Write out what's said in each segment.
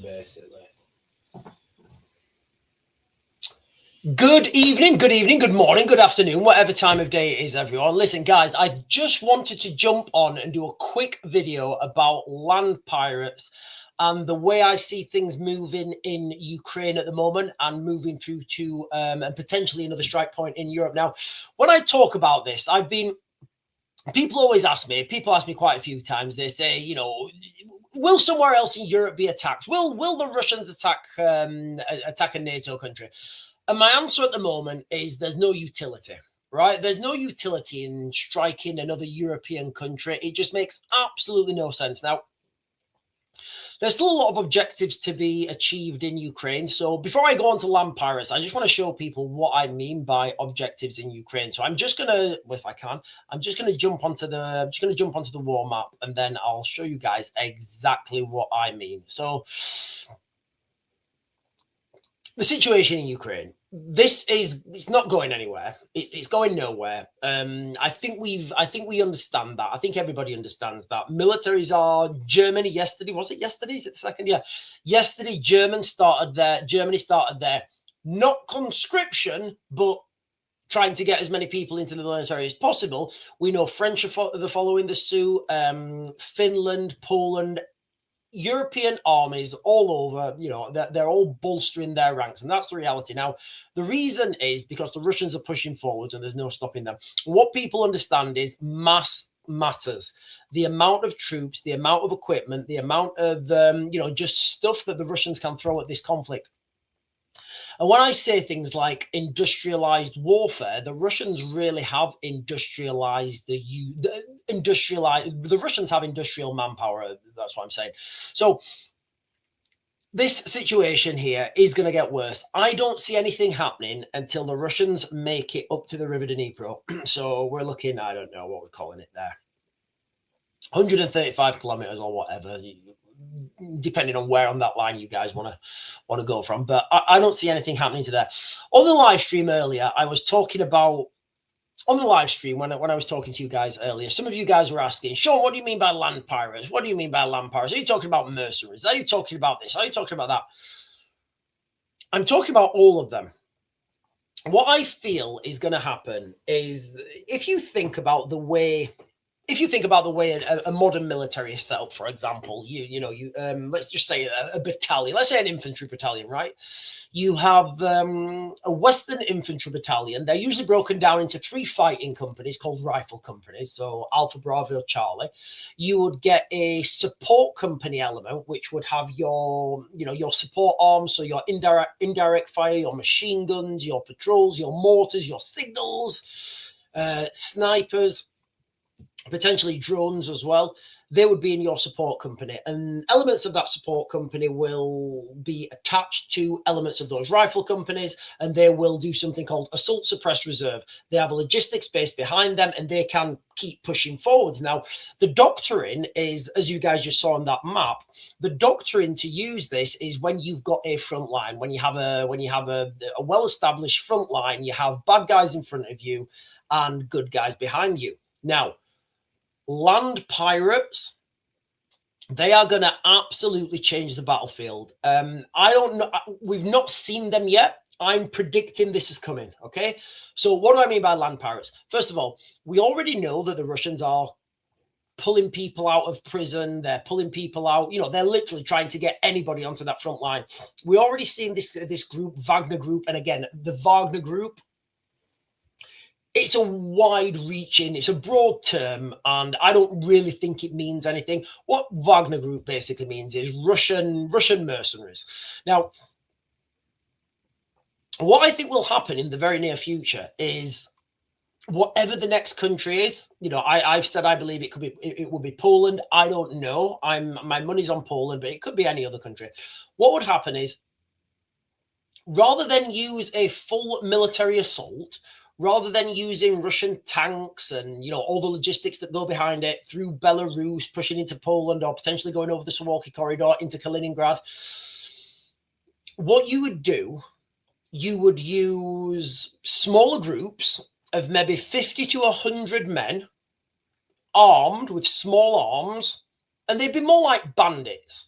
basically. Good evening, good morning, good afternoon, whatever time of day it is, everyone. Listen, guys, I just wanted to jump on and do a quick video about land pirates and the way I see things moving in Ukraine at the moment and moving through to and potentially another strike point in Europe. Now, when I talk about this, people always ask me, people ask me quite a few times, they say, you know, will somewhere else in Europe be attacked? Will the Russians attack a NATO country? And my answer at the moment is there's no utility, right? There's no utility in striking another European country. It just makes absolutely no sense. Now, there's still a lot of objectives to be achieved in Ukraine. So before I go on to land pirates, I just want to show people what I mean by objectives in Ukraine. So I'm just going to, if I can, I'm just going to jump onto the war map, and then I'll show you guys exactly what I mean. So the situation in Ukraine, it's not going anywhere. It's going nowhere. I think we understand that. I think everybody understands that. Militaries are Germany yesterday. Was it yesterday? Is it the second? Yeah. Yesterday, Germany started there, not conscription, but trying to get as many people into the military as possible. We know French are following the suit, Finland, Poland, European armies all over, you know, they're all bolstering their ranks, and that's the reality. Now, the reason is because the Russians are pushing forwards and there's no stopping them. What people understand is mass matters. The amount of troops, the amount of equipment, the amount of, just stuff that the Russians can throw at this conflict. And when I say things like industrialized warfare, the Russians really have industrialized the Russians have industrial manpower. That's what I'm saying. So this situation here is going to get worse. I don't see anything happening until the Russians make it up to the River Dnipro. So we're looking, I don't know what we're calling it there, 135 kilometers or whatever, depending on where on that line you guys want to go from. But I don't see anything happening to there. On the live stream earlier, I was talking about, on the live stream, when I was talking to you guys earlier, some of you guys were asking, Sean, what do you mean by land pirates? What do you mean by land pirates? Are you talking about mercenaries? Are you talking about this? Are you talking about that? I'm talking about all of them. What I feel is going to happen is, if you think about the way a modern military is set up, for example, let's just say a battalion, let's say an infantry battalion, right? You have a Western infantry battalion. They're usually broken down into 3 fighting companies called rifle companies. So Alpha, Bravo, Charlie. You would get a support company element, which would have your support arms. So your indirect fire, your machine guns, your patrols, your mortars, your signals, snipers, potentially drones as well. They would be in your support company, and elements of that support company will be attached to elements of those rifle companies, and they will do something called assault suppress reserve. They have a logistics base behind them, and they can keep pushing forwards. Now, the doctrine is, as you guys just saw on that map, the doctrine to use this is when you've got a front line, when you have a well-established front line, you have bad guys in front of you and good guys behind you. Now, land pirates, they are going to absolutely change the battlefield. I don't know. We've not seen them yet. I'm predicting this is coming. Okay. So what do I mean by land pirates? First of all, we already know that the Russians are pulling people out of prison. They're pulling people out. You know, they're literally trying to get anybody onto that front line. We already seen this group, Wagner Group. And again, the Wagner Group, it's a wide-reaching, it's a broad term, and I don't really think it means anything. What Wagner Group basically means is Russian mercenaries. Now, what I think will happen in the very near future is, whatever the next country is, I've said I believe it will be Poland. I don't know. My money's on Poland, but it could be any other country. What would happen is, rather than use a full military assault, rather than using Russian tanks and, all the logistics that go behind it through Belarus, pushing into Poland, or potentially going over the Suwalki corridor into Kaliningrad, what you would do, you would use smaller groups of maybe 50 to 100 men armed with small arms, and they'd be more like bandits.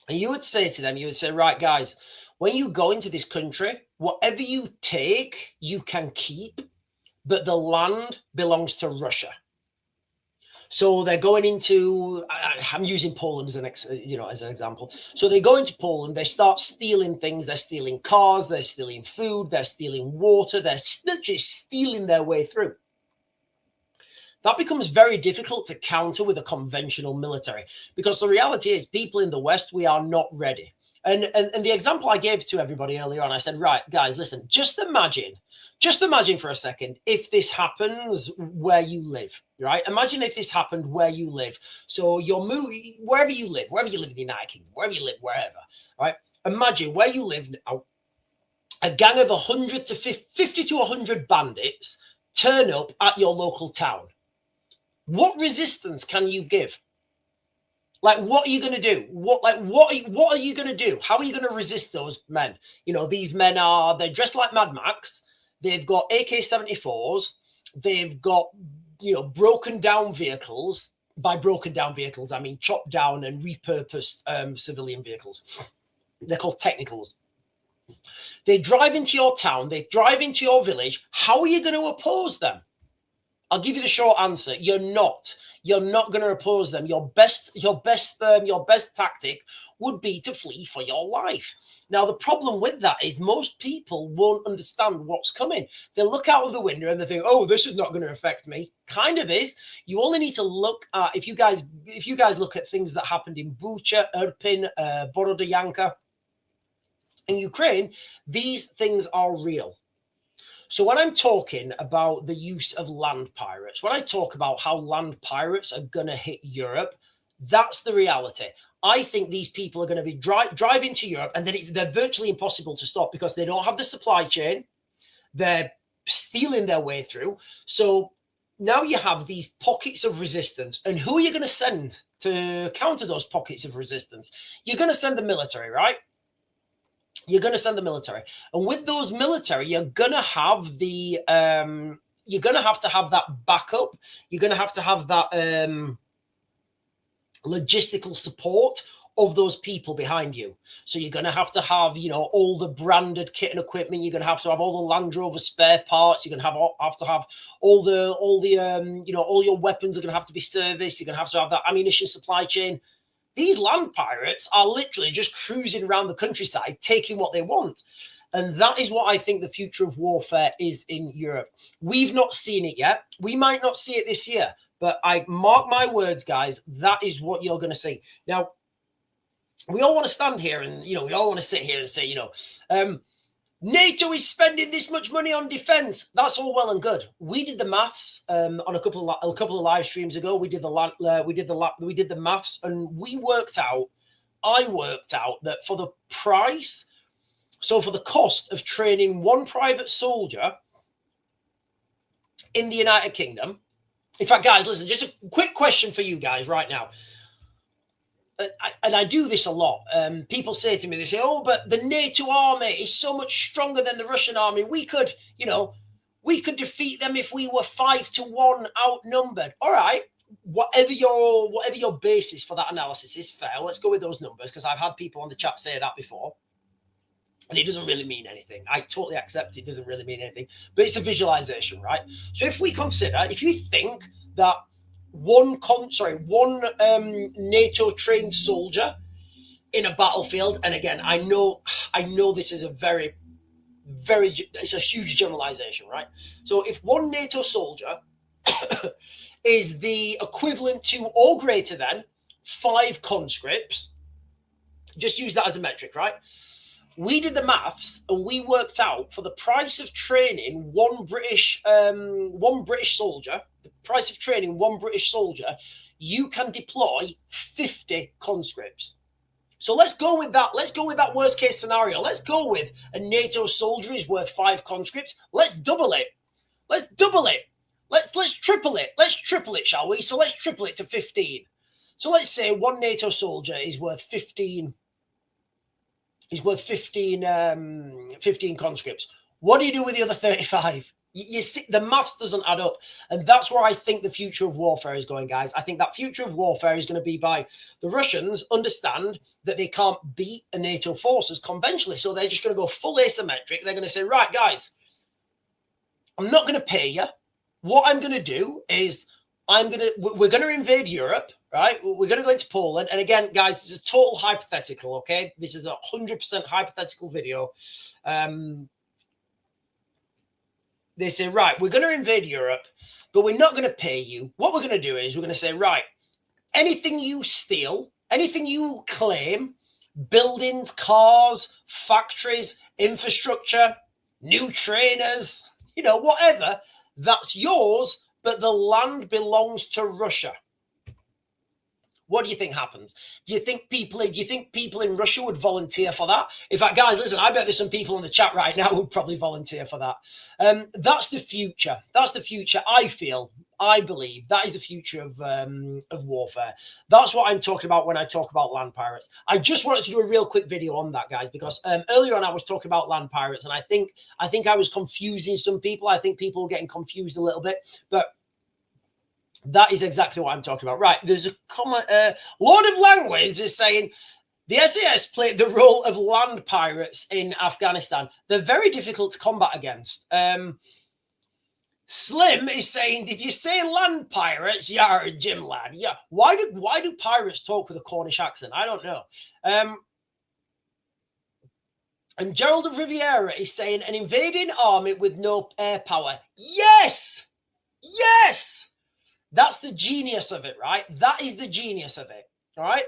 And you would say to them, you would say, right, guys, when you go into this country, whatever you take, you can keep, but the land belongs to Russia. So they're going into, I'm using Poland as an example. So they go into Poland, they start stealing things. They're stealing cars, they're stealing food, they're stealing water, they're just stealing their way through. That becomes very difficult to counter with a conventional military, because the reality is people in the West, we are not ready. And the example I gave to everybody earlier on, I said, right, guys, listen, just imagine for a second if this happens where you live, right? Imagine if this happened where you live. So you're moving, wherever you live in the United Kingdom, wherever you live, wherever, right? Imagine where you live now, a gang of 100 to 50 to 100 bandits turn up at your local town. What resistance can you give? Like, what are you going to do? What are you going to do? How are you going to resist those men? You know, these men they're dressed like Mad Max. They've got AK-74s. They've got, broken down vehicles. By broken down vehicles, I mean chopped down and repurposed civilian vehicles. They're called technicals. They drive into your town. They drive into your village. How are you going to oppose them? I'll give you the short answer. You're not going to oppose them. Your best tactic would be to flee for your life. Now, the problem with that is most people won't understand what's coming. They look out of the window and they think, oh, this is not going to affect me. Kind of is. You only need to look at, if you guys look at things that happened in Bucha, Irpin, Borodyanka in Ukraine, these things are real. So when I'm talking about the use of land pirates, when I talk about how land pirates are going to hit Europe, that's the reality. I think these people are going to be driving to Europe, and then they're virtually impossible to stop because they don't have the supply chain. They're stealing their way through. So now you have these pockets of resistance. And who are you going to send to counter those pockets of resistance? You're going to send the military, right? You're going to send the military, and with those military, you're going to have the you're going to have that backup. You're going to have that logistical support of those people behind you. So you're going to have all the branded kit and equipment. You're going to have all the Land Rover spare parts. You're going to have all your weapons are going to have to be serviced. You're going to have that ammunition supply chain. These land pirates are literally just cruising around the countryside, taking what they want. And that is what I think the future of warfare is in Europe. We've not seen it yet. We might not see it this year, but I mark my words, guys, that is what you're going to see. Now, we all want to stand here and, we all want to sit here and say, NATO is spending this much money on defense. That's all well and good. We did the maths on a couple of live streams ago. We did the maths, and I worked out that for the price, so for the cost of training one private soldier in the United Kingdom. In fact, guys, listen, just a quick question for you guys right now. And I do this a lot. People say to me, they say, oh, but the NATO army is so much stronger than the Russian army. We could defeat them if we were 5-1 outnumbered. All right. Whatever your basis for that analysis is fair. Let's go with those numbers, because I've had people on the chat say that before. And it doesn't really mean anything. I totally accept it doesn't really mean anything. But it's a visualization, right? So if you think that one NATO trained soldier in a battlefield, and again, I know this is a very, very, it's a huge generalization, right? So if one NATO soldier is the equivalent to or greater than 5 conscripts, just use that as a metric, right? We did the maths and we worked out for the price of training one British soldier, you can deploy 50 conscripts. So let's go with that. Let's go with that worst case scenario. Let's go with a NATO soldier is worth 5 conscripts. Let's double it. Let's triple it. Let's triple it, shall we? So let's triple it to 15. So let's say one NATO soldier is worth 15 conscripts. What do you do with the other 35? You see, the maths doesn't add up. And that's where I think the future of warfare is going, guys. I think that future of warfare is going to be by the Russians understand that they can't beat a NATO forces conventionally. So they're just going to go full asymmetric. They're going to say, right, guys, I'm not going to pay you. What I'm going to do is we're going to invade Europe, right? We're going to go into Poland. And again, guys, it's a total hypothetical, okay? This is a 100% hypothetical video. They say, right, we're going to invade Europe, but we're not going to pay you. What we're going to do is we're going to say, right, anything you steal, anything you claim, buildings, cars, factories, infrastructure, new trainers, you know, whatever, that's yours, but the land belongs to Russia. What do you think happens? Do you think people in Russia would volunteer for that? In fact, guys, listen, I bet there's some people in the chat right now who would probably volunteer for that. That's the future. That's the future. I believe that is the future of warfare. That's what I'm talking about when I talk about land pirates. I just wanted to do a real quick video on that, guys, because earlier on I was talking about land pirates, and I think I was confusing some people. I think people were getting confused a little bit, but that is exactly what I'm talking about. Right, there's a comment. Lord of Language is saying the SAS played the role of land pirates in Afghanistan. They're very difficult to combat against. Slim is saying, did you say land pirates? Yeah, Jim lad. Yeah. Why do pirates talk with a Cornish accent? I don't know. And Gerald of Riviera is saying an invading army with no air power. Yes. Yes. That's the genius of it, right? That is the genius of it, all right?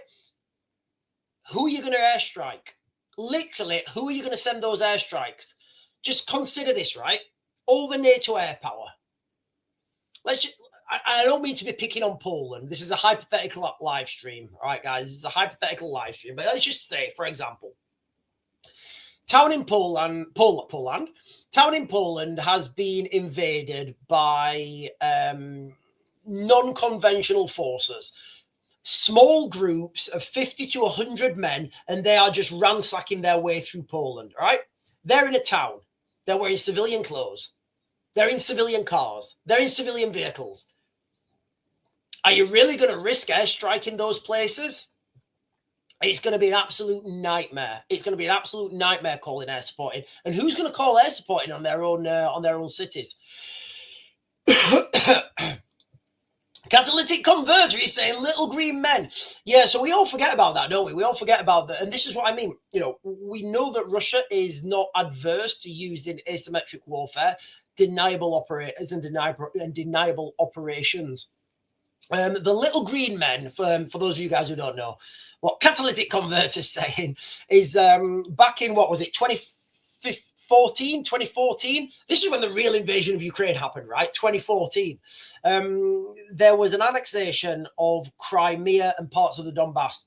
Who are you going to airstrike? Literally, who are you going to send those airstrikes? Just consider this, right? All the NATO air power. I don't mean to be picking on Poland. This is a hypothetical live stream, all right, guys? This is a hypothetical live stream. But let's just say, for example, town in Poland has been invaded by non-conventional forces, small groups of 50 to 100 men, and they are just ransacking their way through Poland, all right? They're in a town. They're wearing civilian clothes. They're in civilian cars. They're in civilian vehicles. Are you really going to risk airstriking those places? It's going to be an absolute nightmare. It's going to be an absolute nightmare calling air supporting. And who's going to call air supporting on their own cities? Catalytic converter is saying little green men. Yeah, so we all forget about that, don't we? We all forget about that. And this is what I mean. You know, we know that Russia is not adverse to using asymmetric warfare, deniable operators and deniable operations. The little green men, for those of you guys who don't know, what catalytic converter is saying is back in, what was it, 2014. This is when the real invasion of Ukraine happened, right? 2014. There was an annexation of Crimea and parts of the Donbass.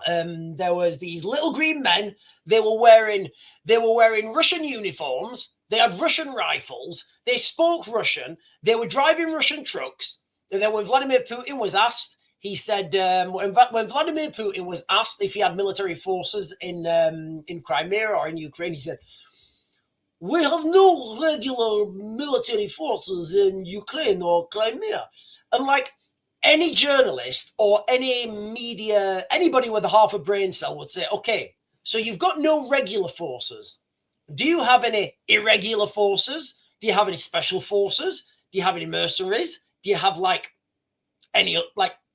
There was these little green men. They were wearing Russian uniforms. They had Russian rifles. They spoke Russian. They were driving Russian trucks. And then when Vladimir Putin was asked, he said, when Vladimir Putin was asked if he had military forces in Crimea or in Ukraine, he said, "We have no regular military forces in Ukraine or Crimea." And like any journalist or any media, anybody with a half a brain cell would say, okay, so you've got no regular forces. Do you have any irregular forces? Do you have any special forces? Do you have any mercenaries? Do you have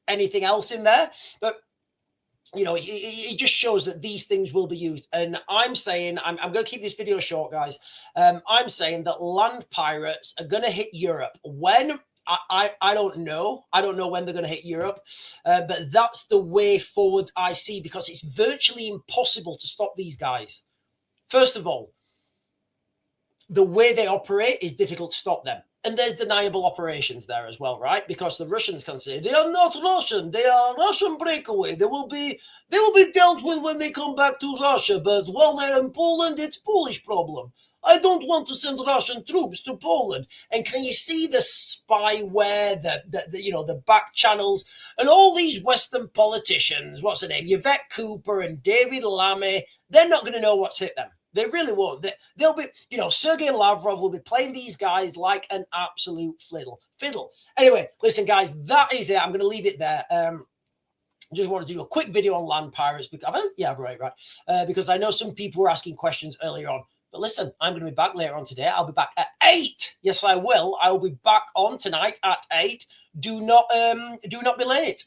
anything else in there? But you know, it just shows that these things will be used. And I'm saying, I'm going to keep this video short, guys. I'm saying that land pirates are going to hit Europe. When? I don't know. I don't know when they're going to hit Europe. But that's the way forward I see, because it's virtually impossible to stop these guys. First of all, the way they operate is difficult to stop them. And there's deniable operations there as well, right? Because the Russians can say they are not Russian; they are Russian breakaway. They will be dealt with when they come back to Russia. But while they're in Poland, it's Polish problem. I don't want to send Russian troops to Poland. And can you see the spyware, the back channels, and all these Western politicians? What's her name? Yvette Cooper and David Lammy. They're not going to know what's hit them. They really won't. They'll be, you know, Sergei Lavrov will be playing these guys like an absolute fiddle. Anyway, listen, guys, that is it. I'm going to leave it there. Just wanted to do a quick video on land pirates because because I know some people were asking questions earlier on. But listen, I'm going to be back later on today. I'll be back at 8. Yes, I will. I will be back on tonight at 8. Do not be late.